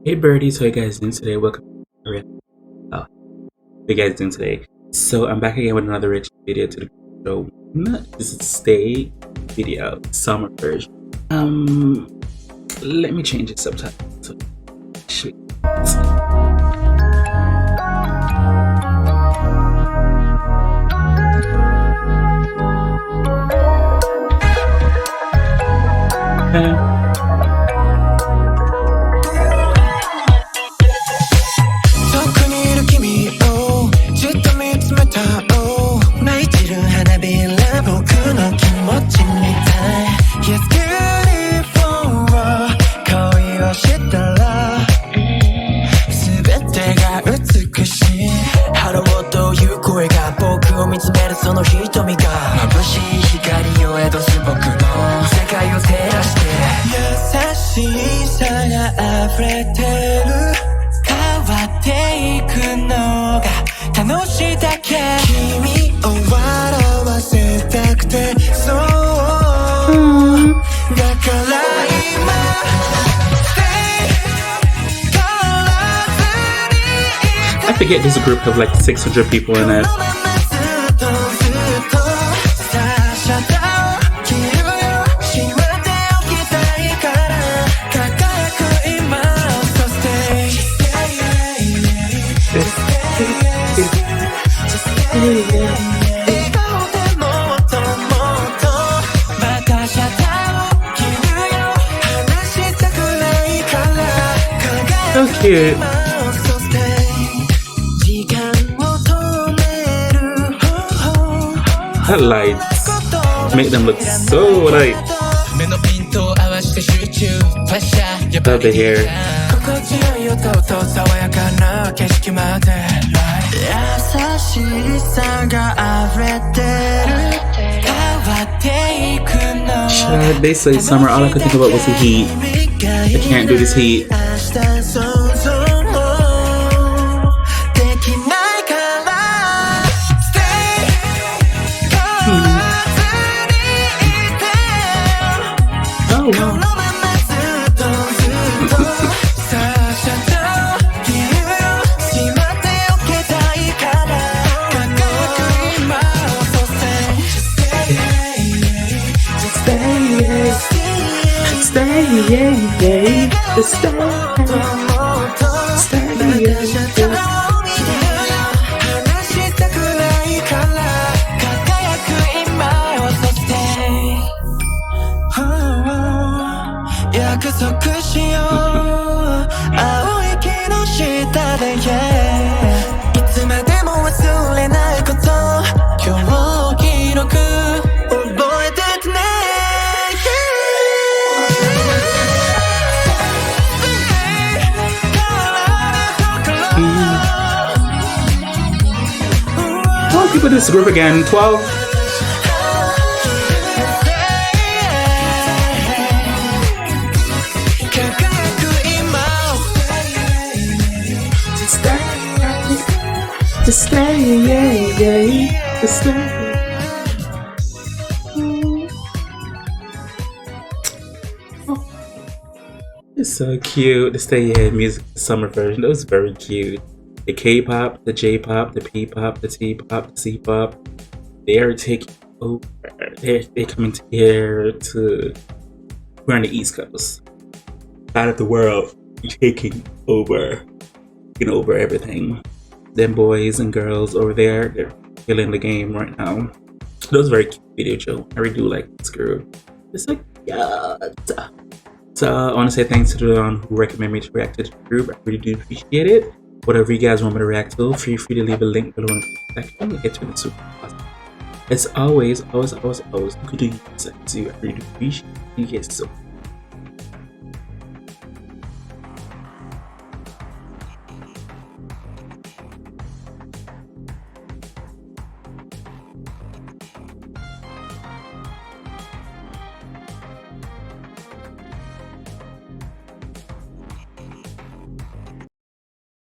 Hey birdies, how you guys doing today? Welcome. Oh, how you guys doing today? So I'm back again with another reaction video to the show. This is stay video summer version. Let me change the subtitle to sweet. I forget there's a group of like 600 people in it. So cute. That lights make them look so light. Love the hair. They say summer, all I could think about was the heat. I can't do this heat. Oh wow. People this group again, 12. To stay, yeah, to stay. It's so cute. The Stay Here music summer version. That was very cute. The K-pop, the J-pop, the P-pop, the T-pop, the C-pop, they are taking over. They're coming here to, we're on the East Coast. Out of the world, taking over everything. Them boys and girls over there, they're killing the game right now. That was a very cute video, Joe. I really do like this girl. It's like, yeah. So I want to say thanks to the one who recommended me to react to the group. I really do appreciate it. Whatever you guys want me to react to, feel free to leave a link below in the section. It's really super awesome. As always, good to you guys. I really do appreciate you guys so much.